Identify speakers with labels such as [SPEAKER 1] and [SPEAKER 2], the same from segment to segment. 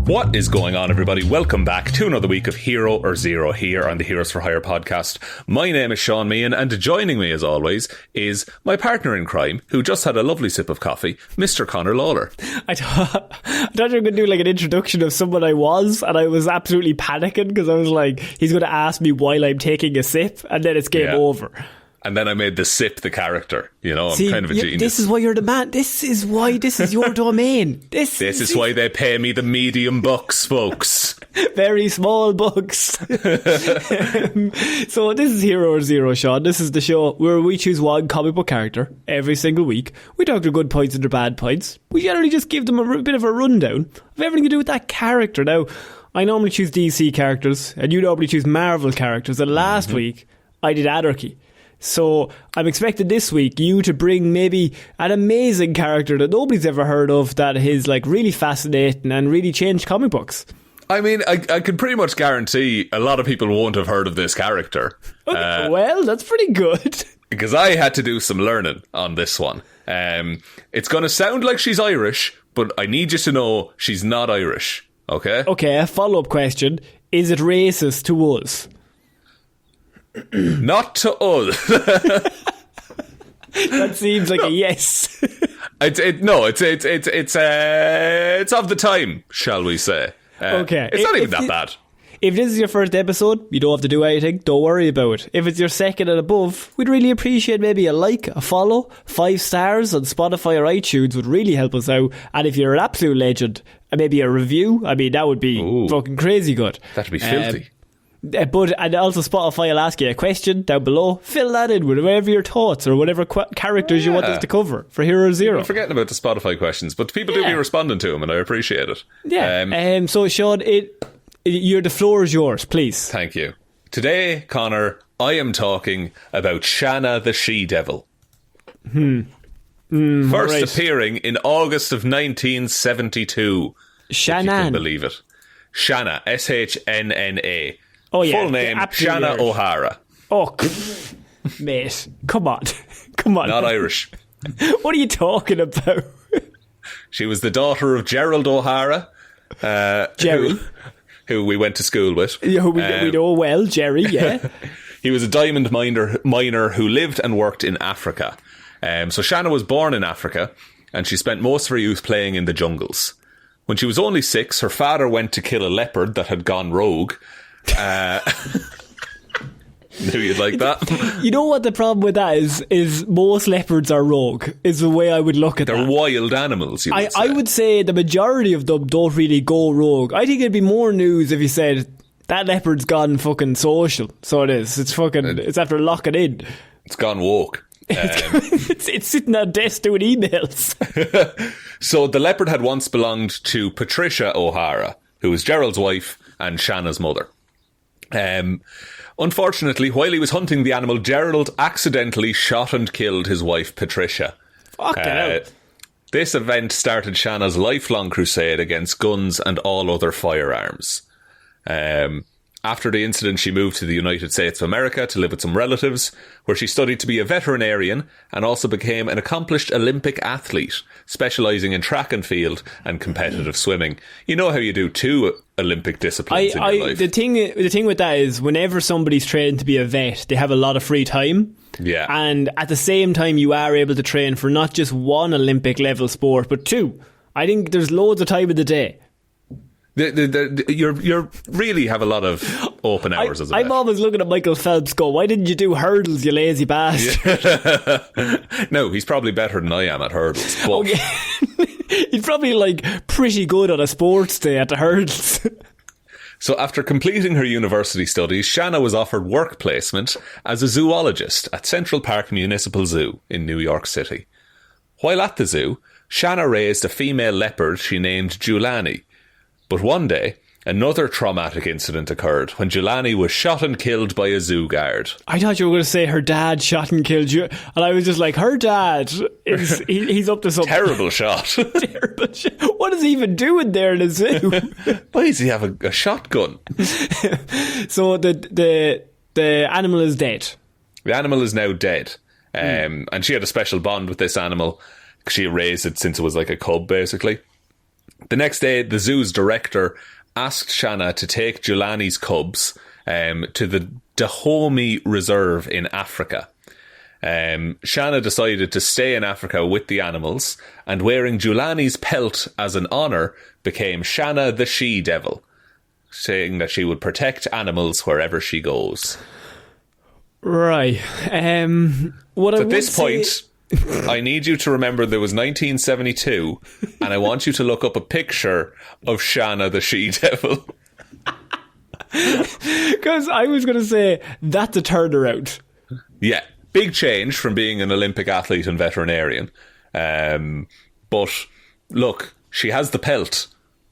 [SPEAKER 1] What is going on, everybody? Welcome back to another week of Hero or Zero here on the Heroes for Hire podcast. My name is Shaun Meehan, and joining me as always is my partner in crime, who just had a lovely sip of coffee, Mr. Conor Lawler.
[SPEAKER 2] I thought you were going to do like an introduction of someone I was, and I was absolutely panicking because I was like, he's going to ask me while I'm taking a sip, and then it's game over.
[SPEAKER 1] And then I made the sip the character. You know, I'm kind of a genius.
[SPEAKER 2] This is why you're the man. This is why this is your domain. This
[SPEAKER 1] is why they pay me the medium bucks, folks.
[SPEAKER 2] Very small bucks. So this is Hero or Zero, Shaun. This is the show where we choose one comic book character every single week. We talk their good points and their bad points. We generally just give them a bit of a rundown of everything to do with that character. Now, I normally choose DC characters, and you normally choose Marvel characters. And last week, I did Anarchy. So I'm expecting this week you to bring maybe an amazing character that nobody's ever heard of, that is like really fascinating and really changed comic books.
[SPEAKER 1] I mean, I can pretty much guarantee a lot of people won't have heard of this character.
[SPEAKER 2] Okay, well, that's pretty good.
[SPEAKER 1] Because I had to do some learning on this one. It's going to sound like she's Irish, but I need you to know she's not Irish. Okay?
[SPEAKER 2] Okay, a follow-up question. Is it racist to us?
[SPEAKER 1] Not to us.
[SPEAKER 2] That seems like a yes.
[SPEAKER 1] It's of the time, shall we say?
[SPEAKER 2] Okay,
[SPEAKER 1] it's not even that bad.
[SPEAKER 2] If this is your first episode, you don't have to do anything. Don't worry about it. If it's your second and above, we'd really appreciate maybe a like, a follow, 5 stars on Spotify or iTunes would really help us out. And if you're an absolute legend, maybe a review. I mean, that would be fucking crazy good.
[SPEAKER 1] That'd be filthy.
[SPEAKER 2] And also Spotify will ask you a question down below. Fill that in with whatever your thoughts or whatever characters you want us to cover for Hero Zero.
[SPEAKER 1] I'm forgetting about the Spotify questions, but people do be responding to them, and I appreciate it.
[SPEAKER 2] Yeah. So Shaun, the floor is yours, please.
[SPEAKER 1] Thank you. Today, Conor, I am talking about Shanna the She-Devil. First appearing in August of 1972.
[SPEAKER 2] Shanna.
[SPEAKER 1] If you can believe it. Shanna, S-H-N-N-A.
[SPEAKER 2] Oh, yeah.
[SPEAKER 1] Full name, Shanna O'Hara.
[SPEAKER 2] Oh, mate. Come on.
[SPEAKER 1] Not Irish.
[SPEAKER 2] What are you talking about?
[SPEAKER 1] She was the daughter of Gerald O'Hara.
[SPEAKER 2] Jerry.
[SPEAKER 1] Who we went to school with.
[SPEAKER 2] We know well, Jerry, yeah.
[SPEAKER 1] He was a diamond miner who lived and worked in Africa. So Shanna was born in Africa, and she spent most of her youth playing in the jungles. When she was only 6, her father went to kill a leopard that had gone rogue. Knew you'd like that.
[SPEAKER 2] You know what the problem with that is most leopards are rogue, is the way I would look at
[SPEAKER 1] They're
[SPEAKER 2] that.
[SPEAKER 1] wild animals,
[SPEAKER 2] I would say the majority of them don't really go rogue. I think it'd be more news if you said, that leopard's gone fucking social. So it is. It's after locking in.
[SPEAKER 1] It's gone woke.
[SPEAKER 2] It's sitting at a desk doing emails.
[SPEAKER 1] So the leopard had once belonged to Patricia O'Hara, who was Gerald's wife and Shanna's mother. Unfortunately, while he was hunting the animal, Gerald accidentally shot and killed his wife Patricia.
[SPEAKER 2] Fucking hell.
[SPEAKER 1] This event started Shanna's lifelong crusade against guns and all other firearms. After the incident, she moved to the United States of America to live with some relatives, where she studied to be a veterinarian and also became an accomplished Olympic athlete, specialising in track and field and competitive swimming. You know how you do 2 Olympic disciplines in your life.
[SPEAKER 2] The thing with that is, whenever somebody's trained to be a vet, they have a lot of free time.
[SPEAKER 1] Yeah.
[SPEAKER 2] And at the same time, you are able to train for not just 1 Olympic level sport, but 2. I think there's loads of time in the day.
[SPEAKER 1] You really have a lot of open hours as a vet.
[SPEAKER 2] I'm always looking at Michael Phelps go, why didn't you do hurdles, you lazy bastard?
[SPEAKER 1] Yeah. No, he's probably better than I am at hurdles. But
[SPEAKER 2] He's probably like pretty good on a sports day at the hurdles.
[SPEAKER 1] So after completing her university studies, Shanna was offered work placement as a zoologist at Central Park Municipal Zoo in New York City. While at the zoo, Shanna raised a female leopard she named Julani. But one day, another traumatic incident occurred when Julani was shot and killed by a zoo guard.
[SPEAKER 2] I thought you were going to say her dad shot and killed you, and I was just like, her dad he's up to something.
[SPEAKER 1] Terrible shot.
[SPEAKER 2] Terrible shot. What is he even doing there in the zoo?
[SPEAKER 1] Why does he have a shotgun?
[SPEAKER 2] So the animal is dead.
[SPEAKER 1] The animal is now dead. And she had a special bond with this animal because she had raised it since it was like a cub, basically. The next day, the zoo's director asked Shanna to take Julani's cubs to the Dahomey Reserve in Africa. Shanna decided to stay in Africa with the animals, and wearing Julani's pelt as an honour became Shanna the She-Devil, saying that she would protect animals wherever she goes.
[SPEAKER 2] Right.
[SPEAKER 1] At this point, I need you to remember there was 1972, and I want you to look up a picture of Shanna the She-Devil.
[SPEAKER 2] Because I was going to say, that's a turnaround.
[SPEAKER 1] Yeah, big change from being an Olympic athlete and veterinarian. But look, she has the pelt.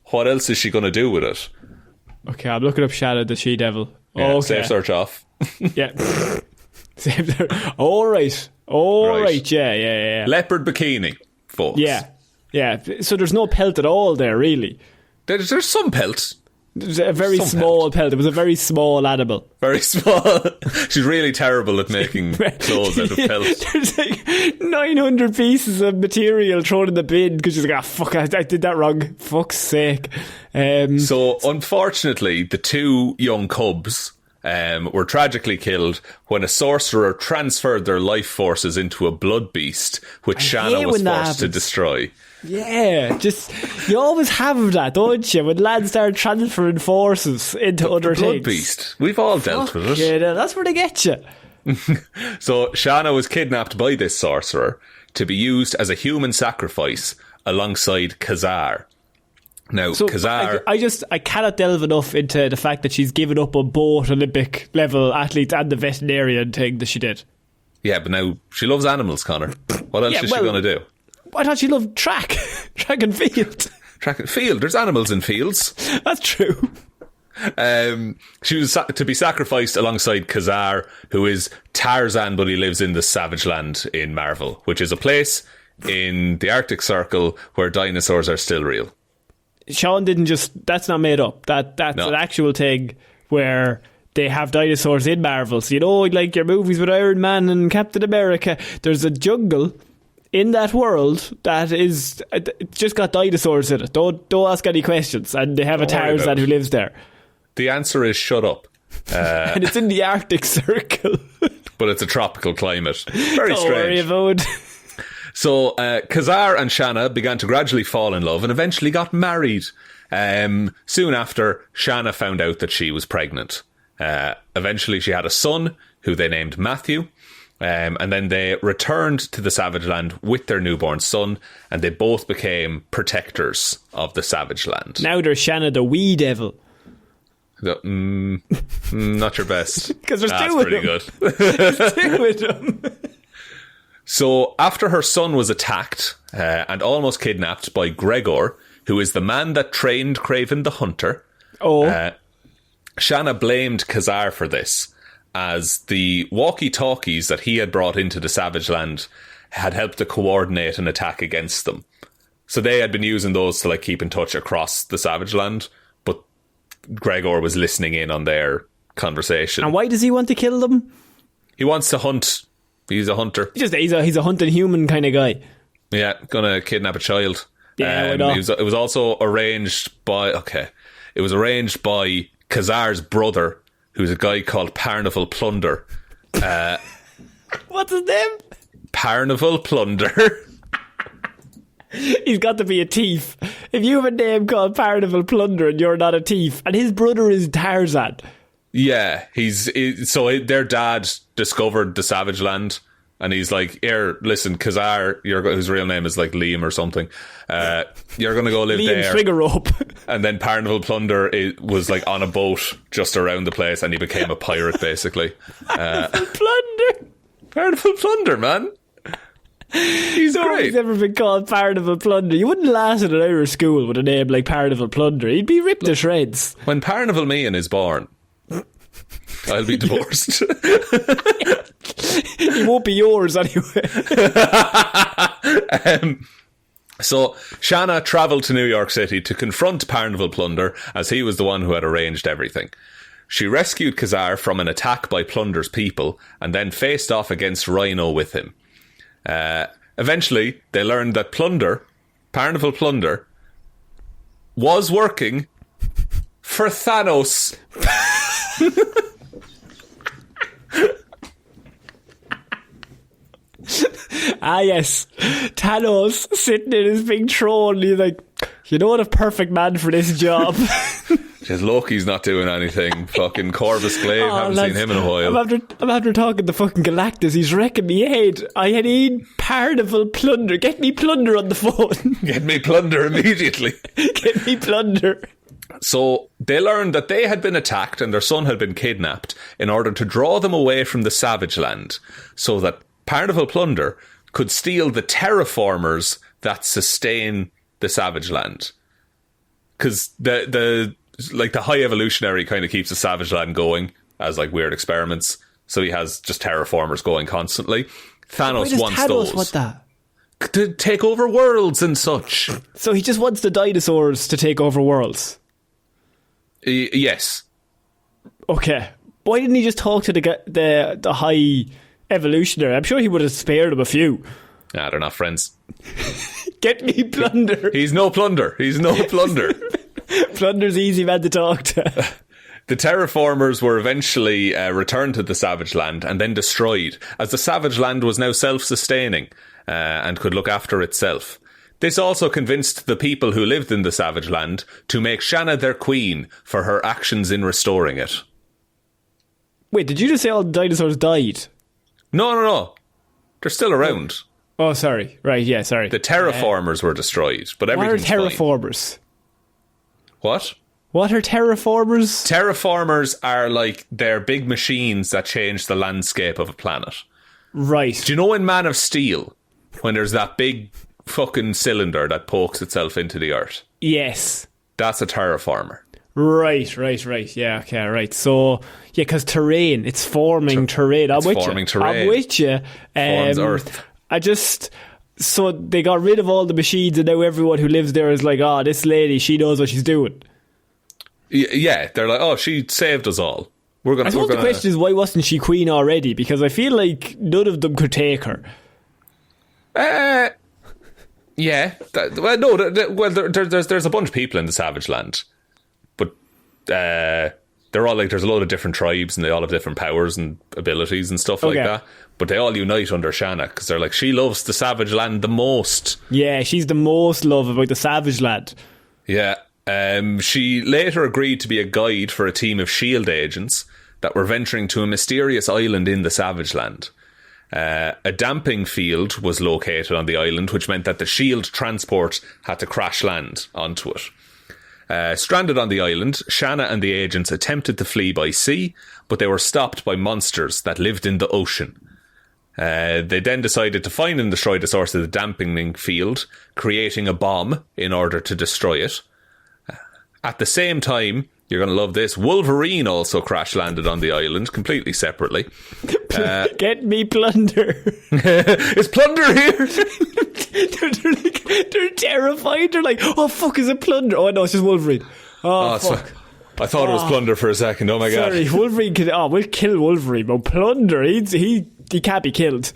[SPEAKER 1] What else is she going to do with it?
[SPEAKER 2] Okay, I'm looking up Shanna the She-Devil.
[SPEAKER 1] Yeah,
[SPEAKER 2] okay.
[SPEAKER 1] Safe search off.
[SPEAKER 2] Yeah. Safe search. All right. Yeah.
[SPEAKER 1] Leopard bikini, folks.
[SPEAKER 2] Yeah. So there's no pelt at all there, really.
[SPEAKER 1] There's some pelt.
[SPEAKER 2] There's a very small pelt. It was a very small animal.
[SPEAKER 1] Very small. She's really terrible at making clothes out of pelts.
[SPEAKER 2] There's like 900 pieces of material thrown in the bin because she's like, fuck, I did that wrong. Fuck's sake.
[SPEAKER 1] So, unfortunately, the two young cubs were tragically killed when a sorcerer transferred their life forces into a blood beast, which Shanna was forced to destroy.
[SPEAKER 2] Yeah, just you always have that, don't you? When lads start transferring forces into other things.
[SPEAKER 1] Blood beast. We've all dealt with it.
[SPEAKER 2] Yeah, that's where they get you.
[SPEAKER 1] So Shanna was kidnapped by this sorcerer to be used as a human sacrifice alongside Khazar. Now, Khazar...
[SPEAKER 2] I cannot delve enough into the fact that she's given up on both Olympic level athletes and the veterinarian thing that she did.
[SPEAKER 1] Yeah, but now she loves animals, Connor. What else is she going to do?
[SPEAKER 2] I thought she loved track and field.
[SPEAKER 1] Track and field. There's animals in fields.
[SPEAKER 2] That's true.
[SPEAKER 1] She was to be sacrificed alongside Khazar, who is Tarzan, but he lives in the Savage Land in Marvel, which is a place in the Arctic Circle where dinosaurs are still real.
[SPEAKER 2] Shaun didn't just... That's not made up. That's an actual thing where they have dinosaurs in Marvel. So, you know, like your movies with Iron Man and Captain America, there's a jungle in that world that is just got dinosaurs in it. Don't ask any questions. And they have a Tarzan who lives there.
[SPEAKER 1] The answer is shut up.
[SPEAKER 2] And it's in the Arctic Circle.
[SPEAKER 1] But it's a tropical climate. Very strange.
[SPEAKER 2] Don't worry about it.
[SPEAKER 1] So Khazar and Shanna began to gradually fall in love and eventually got married. Soon after, Shanna found out that she was pregnant. Eventually she had a son who they named Matthew. And then they returned to the Savage Land with their newborn son, and they both became protectors of the Savage Land.
[SPEAKER 2] Now they're Shanna the Wee Devil.
[SPEAKER 1] Not your best.
[SPEAKER 2] Because there's two of them.
[SPEAKER 1] That's pretty good.
[SPEAKER 2] There's two of them.
[SPEAKER 1] So after her son was attacked and almost kidnapped by Gregor, who is the man that trained Craven the Hunter, Shanna blamed Khazar for this, as the walkie-talkies that he had brought into the Savage Land had helped to coordinate an attack against them. So they had been using those to keep in touch across the Savage Land, but Gregor was listening in on their conversation.
[SPEAKER 2] And why does he want to kill them?
[SPEAKER 1] He wants to hunt. He's a hunter.
[SPEAKER 2] He's a hunting human kind of guy.
[SPEAKER 1] Yeah, gonna kidnap a child.
[SPEAKER 2] Yeah, why not?
[SPEAKER 1] It was also arranged by... Okay. It was arranged by Khazar's brother, who's a guy called Parnival Plunder.
[SPEAKER 2] What's his name?
[SPEAKER 1] Parnival Plunder.
[SPEAKER 2] He's got to be a thief. If you have a name called Parnival Plunder and you're not a thief, and his brother is Tarzan.
[SPEAKER 1] Yeah, so their dad discovered the Savage Land, and he's like, here, listen, Khazar, whose real name is Liam or something, you're going to go live
[SPEAKER 2] Liam
[SPEAKER 1] there.
[SPEAKER 2] Figure-Up.
[SPEAKER 1] And then Parnival Plunder was on a boat just around the place, and he became a pirate, basically.
[SPEAKER 2] Plunder.
[SPEAKER 1] Parnival Plunder, man. He's great.
[SPEAKER 2] Nobody's ever been called Parnival Plunder. You wouldn't last in an Irish school with a name like Parnival Plunder. He'd be ripped to shreds.
[SPEAKER 1] When Parnival Meehan is born, I'll be divorced.
[SPEAKER 2] He won't be yours anyway.
[SPEAKER 1] So Shanna travelled to New York City to confront Parnival Plunder, as he was the one who had arranged everything. She rescued Khazar from an attack by Plunder's people and then faced off against Rhino with him. Eventually, they learned that Parnival Plunder, was working for Thanos.
[SPEAKER 2] Ah, yes. Thanos sitting in his big throne. He's like, you know what a perfect man for this job.
[SPEAKER 1] Just Loki's not doing anything. Fucking Corvus Glaive, haven't seen him in a while.
[SPEAKER 2] I'm after talking to fucking Galactus. He's wrecking me head. I need Parnival plunder. Get me plunder on the phone.
[SPEAKER 1] Get me plunder immediately.
[SPEAKER 2] Get me plunder.
[SPEAKER 1] So they learned that they had been attacked and their son had been kidnapped in order to draw them away from the Savage Land, so that Parnival Plunder could steal the terraformers that sustain the Savage Land. Because the High Evolutionary kind of keeps the Savage Land going as like weird experiments. So he has just terraformers going constantly. Thanos wants
[SPEAKER 2] Thanos
[SPEAKER 1] those.
[SPEAKER 2] want that?
[SPEAKER 1] To take over worlds and such.
[SPEAKER 2] So he just wants the dinosaurs to take over worlds?
[SPEAKER 1] Yes.
[SPEAKER 2] Okay. Why didn't he just talk to the High Evolutionary? I'm sure he would have spared him a few.
[SPEAKER 1] Nah, they're not friends.
[SPEAKER 2] Get me plunder.
[SPEAKER 1] He's no plunder.
[SPEAKER 2] Plunder's easy man to talk to.
[SPEAKER 1] The terraformers were eventually returned to the Savage Land and then destroyed, as the Savage Land was now self-sustaining and could look after itself. This also convinced the people who lived in the Savage Land to make Shanna their queen for her actions in restoring it.
[SPEAKER 2] Wait, did you just say all the dinosaurs died?
[SPEAKER 1] No. They're still around.
[SPEAKER 2] Oh, sorry. Right, yeah, sorry.
[SPEAKER 1] The terraformers were destroyed, but everything's
[SPEAKER 2] What are terraformers?
[SPEAKER 1] Fine. What?
[SPEAKER 2] What are terraformers?
[SPEAKER 1] Terraformers are like they're big machines that change the landscape of a planet.
[SPEAKER 2] Right.
[SPEAKER 1] Do you know in Man of Steel, when there's that big fucking cylinder that pokes itself into the earth?
[SPEAKER 2] Yes.
[SPEAKER 1] That's a terraformer.
[SPEAKER 2] Right. Yeah, okay, right. So, yeah, because terrain, it's forming terrain. I'm with you.
[SPEAKER 1] Forms earth.
[SPEAKER 2] So they got rid of all the machines and now everyone who lives there is like, this lady, she knows what she's doing.
[SPEAKER 1] Yeah, they're like, she saved us all.
[SPEAKER 2] I suppose the question is, why wasn't she queen already? Because I feel like none of them could take her.
[SPEAKER 1] Yeah. There's a bunch of people in the Savage Land. But they're all like, there's a load of different tribes and they all have different powers and abilities and stuff like that. But they all unite under Shanna because they're like, she loves the Savage Land the most.
[SPEAKER 2] Yeah, she's the most love about the Savage Land.
[SPEAKER 1] Yeah. She later agreed to be a guide for a team of S.H.I.E.L.D. agents that were venturing to a mysterious island in the Savage Land. A damping field was located on the island, which meant that the S.H.I.E.L.D. transport had to crash land onto it. Stranded on the island, Shanna and the agents attempted to flee by sea, but they were stopped by monsters that lived in the ocean. They then decided to find and destroy the source of the dampening field, creating a bomb in order to destroy it. At the same time, you're going to love this, Wolverine also crash landed on the island, completely separately.
[SPEAKER 2] Get me plunder.
[SPEAKER 1] Is plunder here?
[SPEAKER 2] they're terrified. They're like, oh fuck, is it plunder? Oh no, it's just Wolverine. Oh fuck.
[SPEAKER 1] I thought it was plunder for a second. Oh my god.
[SPEAKER 2] Sorry, Wolverine can. We'll kill Wolverine, but plunder, he can't be killed.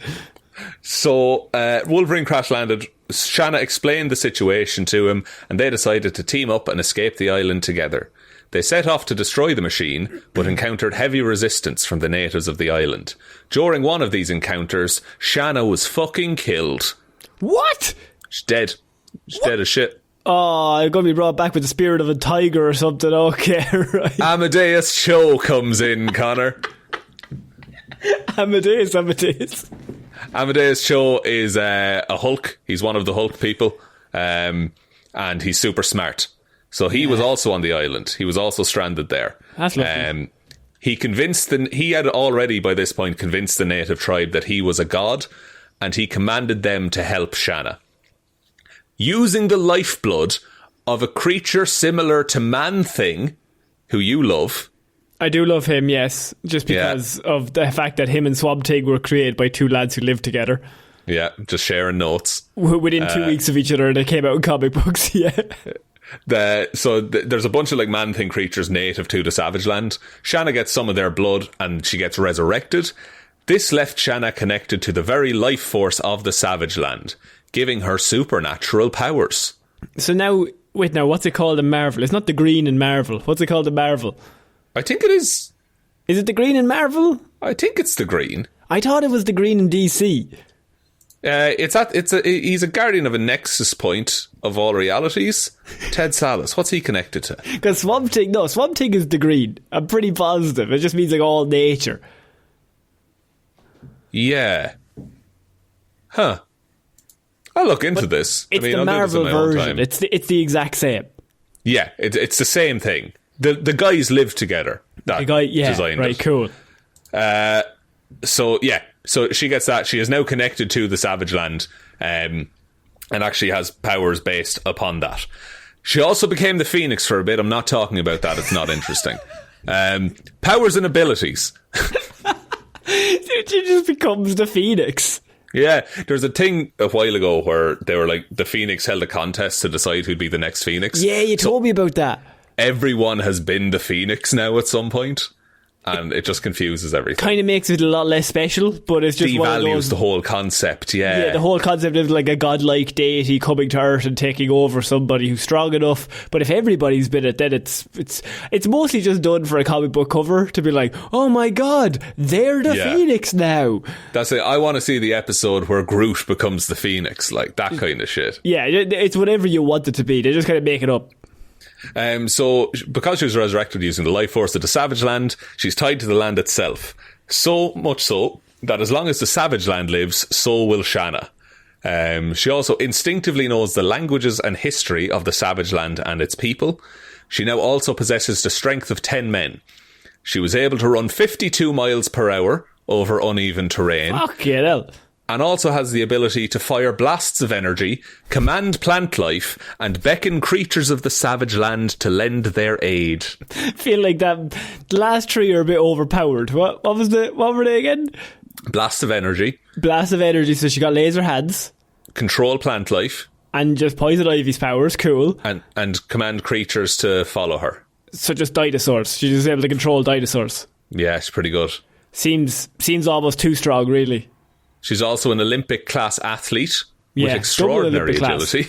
[SPEAKER 1] So Wolverine crash landed. Shanna explained the situation to him, and they decided to team up and escape the island together. They set off to destroy the machine, but encountered heavy resistance from the natives of the island. During one of these encounters, Shanna was fucking killed.
[SPEAKER 2] What?
[SPEAKER 1] She's dead. She's dead as shit.
[SPEAKER 2] Oh, I'm going to be brought back with the spirit of a tiger or something. Okay, right.
[SPEAKER 1] Amadeus Cho comes in, Connor.
[SPEAKER 2] Amadeus.
[SPEAKER 1] Amadeus Cho is a Hulk. He's one of the Hulk people. And he's super smart. So he was also on the island. He was also stranded there.
[SPEAKER 2] That's lovely.
[SPEAKER 1] He had already by this point convinced the native tribe that he was a god, and he commanded them to help Shanna. Using the lifeblood of a creature similar to Man-Thing, who you love.
[SPEAKER 2] I do love him, yes. Just because of the fact that him and Swamp Thing were created by two lads who lived together.
[SPEAKER 1] Yeah, just sharing notes.
[SPEAKER 2] Within 2 weeks of each other, they came out in comic books, yeah.
[SPEAKER 1] There's a bunch of like Man-Thing creatures native to the Savage Land. Shanna gets some of their blood and she gets resurrected. This left Shanna connected to the very life force of the Savage Land, giving her supernatural powers.
[SPEAKER 2] So now, Wait, now, what's it called in Marvel? It's not the green in Marvel. What's it called in Marvel?
[SPEAKER 1] I think it is.
[SPEAKER 2] Is it the green in Marvel?
[SPEAKER 1] I think it's the green.
[SPEAKER 2] I thought it was the green in DC.
[SPEAKER 1] He's a guardian of a nexus point of all realities. Ted Sallis, what's he connected to?
[SPEAKER 2] Because Swamp Thing is the green. I'm pretty positive. It just means like all nature.
[SPEAKER 1] Yeah. Huh. I'll look into this.
[SPEAKER 2] It's the Marvel version. It's the exact same.
[SPEAKER 1] Yeah, it's the same thing. The guys live together.
[SPEAKER 2] The guy, yeah,
[SPEAKER 1] designed
[SPEAKER 2] right,
[SPEAKER 1] it.
[SPEAKER 2] cool.
[SPEAKER 1] So she gets that. She is now connected to the Savage Land, and actually has powers based upon that. She also became the Phoenix for a bit. I'm not talking about that. It's not interesting. Powers and abilities.
[SPEAKER 2] Dude, she just becomes the Phoenix.
[SPEAKER 1] Yeah, there's a thing a while ago where they were like, the Phoenix held a contest to decide who'd be the next Phoenix.
[SPEAKER 2] Yeah, you told me about that.
[SPEAKER 1] Everyone has been the Phoenix now at some point, and it just confuses everything.
[SPEAKER 2] Kind of makes it a lot less special, but it's just
[SPEAKER 1] devalues the whole concept. Yeah,
[SPEAKER 2] the whole concept of like a godlike deity coming to Earth and taking over somebody who's strong enough. But if everybody's been it, then it's mostly just done for a comic book cover to be like, oh my god, they're the Phoenix now. That's
[SPEAKER 1] it. I want to see the episode where Groot becomes the Phoenix, like that kind of shit.
[SPEAKER 2] Yeah, it's whatever you want it to be. They just kind of make it up.
[SPEAKER 1] So because she was resurrected using the life force of the Savage Land, she's tied to the land itself. So much so that as long as the Savage Land lives, so will Shanna. She also instinctively knows the languages and history of the Savage Land and its people. She now also possesses the strength of 10 men. She was able to run 52 miles per hour over uneven terrain.
[SPEAKER 2] Fucking hell.
[SPEAKER 1] And also has the ability to fire blasts of energy, command plant life, and beckon creatures of the Savage Land to lend their aid.
[SPEAKER 2] I feel like that the last three are a bit overpowered. What were they again?
[SPEAKER 1] Blast of energy.
[SPEAKER 2] Blast of energy, so she got laser hands.
[SPEAKER 1] Control plant life.
[SPEAKER 2] And just Poison Ivy's powers, cool.
[SPEAKER 1] And command creatures to follow her.
[SPEAKER 2] So just dinosaurs. She's just able to control dinosaurs.
[SPEAKER 1] Yeah, she's pretty good.
[SPEAKER 2] Seems almost too strong, really.
[SPEAKER 1] She's also an Olympic-class athlete with extraordinary agility.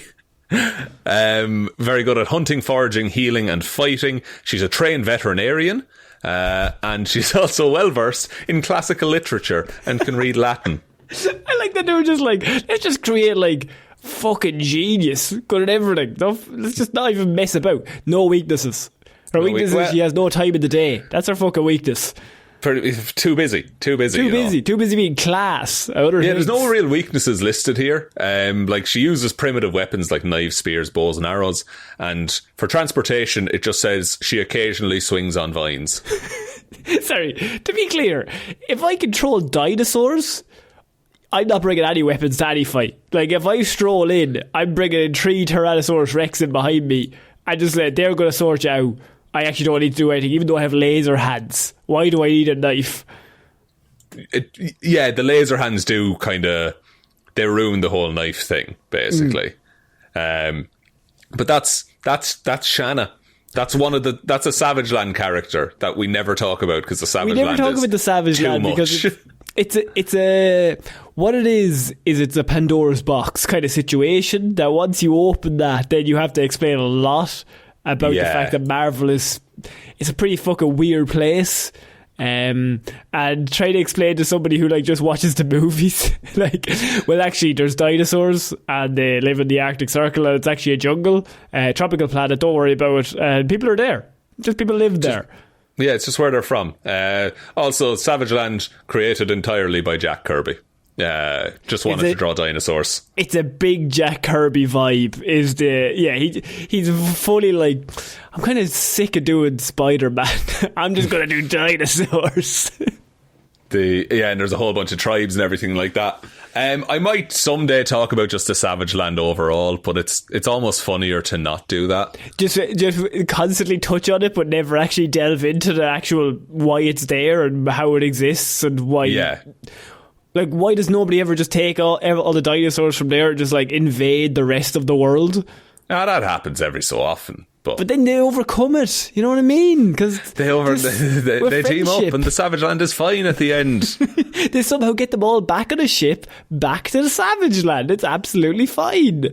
[SPEAKER 1] Very good at hunting, foraging, healing and fighting. She's a trained veterinarian. And she's also well-versed in classical literature and can read Latin.
[SPEAKER 2] I like that they were just like, let's just create like fucking genius. Good at everything. Let's just not even mess about. No weaknesses. Her weakness is she has no time in the day. That's her fucking weakness.
[SPEAKER 1] Too busy. Too busy being class. There's no real weaknesses listed here. Like she uses primitive weapons like knives, spears, bows and arrows, and for transportation it just says she occasionally swings on vines.
[SPEAKER 2] Sorry, to be clear, if I control dinosaurs, I'm not bringing any weapons to any fight. Like if I stroll in, I'm bringing in 3 Tyrannosaurus Rex in behind me and just they're going to sort you out. I actually don't need to do anything, even though I have laser hands. Why do I need a knife?
[SPEAKER 1] The laser hands do kind of... They ruin the whole knife thing, basically. But that's Shanna. That's a Savage Land character that we never talk about because the Savage Land is
[SPEAKER 2] we never talk about the Savage Land because it's a what it is it's a Pandora's box kind of situation that once you open that, then you have to explain a lot about the fact that Marvel it's a pretty fucking weird place, and try to explain to somebody who like just watches the movies like, well actually there's dinosaurs and they live in the Arctic Circle and it's actually a jungle, tropical planet, don't worry about it, and people are there, just people live there.
[SPEAKER 1] Yeah, it's just where they're from. Also, Savage Land created entirely by Jack Kirby. Just wanted to draw dinosaurs.
[SPEAKER 2] It's a big Jack Kirby vibe. He's fully like, I'm kind of sick of doing Spider-Man. I'm just going to do dinosaurs.
[SPEAKER 1] And there's a whole bunch of tribes and everything like that. I might someday talk about just the Savage Land overall, but it's almost funnier to not do that.
[SPEAKER 2] Just constantly touch on it, but never actually delve into the actual why it's there and how it exists and why.
[SPEAKER 1] Yeah.
[SPEAKER 2] Like, why does nobody ever just take all the dinosaurs from there and just like invade the rest of the world?
[SPEAKER 1] That happens every so often.
[SPEAKER 2] But then they overcome it, you know what I mean? Because
[SPEAKER 1] they team up and the Savage Land is fine at the end.
[SPEAKER 2] They somehow get them all back on a ship, back to the Savage Land. It's absolutely fine.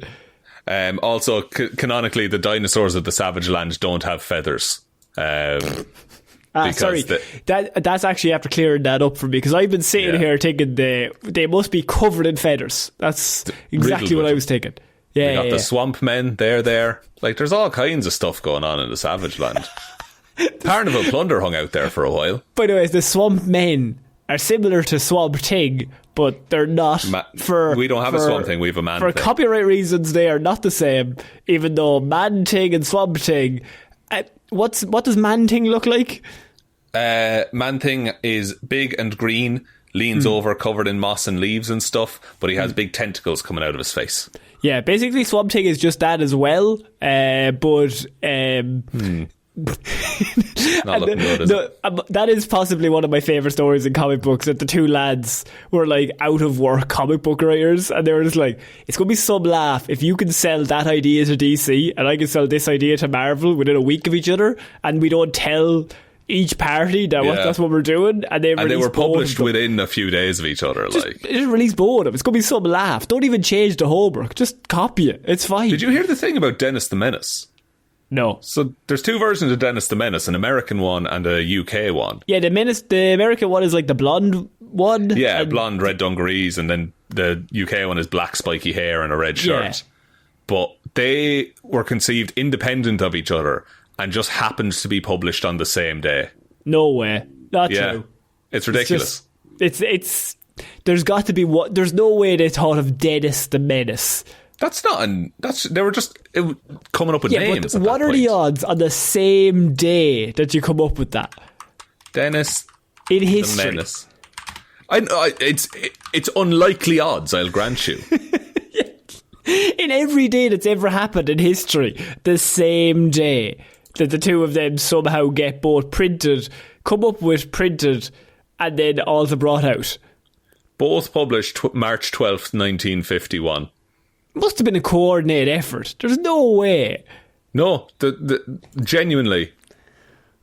[SPEAKER 1] Also, canonically, the dinosaurs of the Savage Land don't have feathers.
[SPEAKER 2] Sorry, that's actually after clearing that up for me, because I've been sitting here thinking they must be covered in feathers. That's exactly what I was thinking. Yeah,
[SPEAKER 1] we got the swamp men, they're there. Like, there's all kinds of stuff going on in the Savage Land. Carnival Plunder hung out there for a while.
[SPEAKER 2] By the way, the swamp men are similar to Swamp Thing, but they're not.
[SPEAKER 1] We don't have a Swamp Thing, we have a Man
[SPEAKER 2] Thing. For copyright reasons, they are not the same, even though Man Thing and Swamp Thing... what does Man Thing look like?
[SPEAKER 1] Man Thing is big and green, leans over, covered in moss and leaves and stuff, but he has big tentacles coming out of his face.
[SPEAKER 2] Yeah, basically Swamp Thing is just that as well, but...
[SPEAKER 1] Not looking good, is it?
[SPEAKER 2] That is possibly one of my favourite stories in comic books, that the two lads were like out of work comic book writers, and they were just like, it's going to be some laugh if you can sell that idea to DC and I can sell this idea to Marvel within a week of each other, and we don't tell each party that that's what we're doing, and they
[SPEAKER 1] were published within a few days of each other.
[SPEAKER 2] Just release both of them. It's going to be some laugh. Don't even change the homework, just copy it. It's fine.
[SPEAKER 1] Did you hear the thing about Dennis the Menace?
[SPEAKER 2] No.
[SPEAKER 1] So there's two versions of Dennis the Menace, an American one and a UK one.
[SPEAKER 2] Yeah, the American one is like the blonde one.
[SPEAKER 1] Yeah, blonde, red dungarees, and then the UK one is black spiky hair and a red shirt. Yeah. But they were conceived independent of each other and just happened to be published on the same day.
[SPEAKER 2] No way. Not true.
[SPEAKER 1] It's ridiculous.
[SPEAKER 2] It's there's got to be there's no way they thought of Dennis the Menace. They were just coming up with names. But what are the odds on the same day that you come up with that?
[SPEAKER 1] Dennis
[SPEAKER 2] in history.
[SPEAKER 1] The Menace. I know it's unlikely odds, I'll grant you.
[SPEAKER 2] In every day that's ever happened in history, the same day that the two of them somehow get both printed, come up with printed, and then also brought out.
[SPEAKER 1] Both published March 12th, 1951.
[SPEAKER 2] Must have been a coordinated effort. There's no way.
[SPEAKER 1] No, genuinely.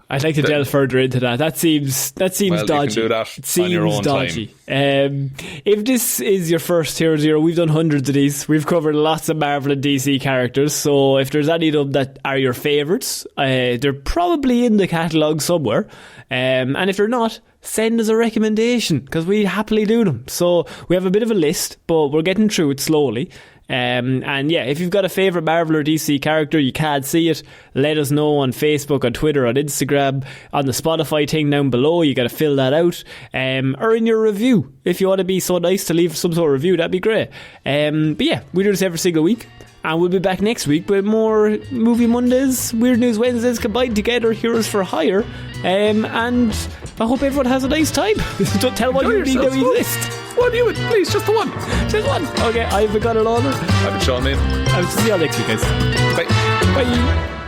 [SPEAKER 2] I'd like to delve further into that. That seems dodgy.
[SPEAKER 1] You can do that on your own
[SPEAKER 2] dodgy. If this is your first 0-0, we've done hundreds of these. We've covered lots of Marvel and DC characters. So if there's any of them that are your favourites, they're probably in the catalogue somewhere. And if they're not, send us a recommendation, because we happily do them. So we have a bit of a list, but we're getting through it slowly. And yeah, if you've got a favourite Marvel or DC character, you can't see it, let us know on Facebook, on Twitter, on Instagram, on the Spotify thing down below. You got to fill that out, or in your review. If you want to be so nice to leave some sort of review, that'd be great. But yeah, we do this every single week, and we'll be back next week with more Movie Mondays, Weird News Wednesdays combined together, Heroes for Hire. And I hope everyone has a nice time. Don't tell what you need to exist.
[SPEAKER 1] One you would, please, just the one.
[SPEAKER 2] Just one. Okay, I've been Conor and Lorraine.
[SPEAKER 1] I've been Shaun.
[SPEAKER 2] I'll see you all next week, guys.
[SPEAKER 1] Bye.
[SPEAKER 2] Bye.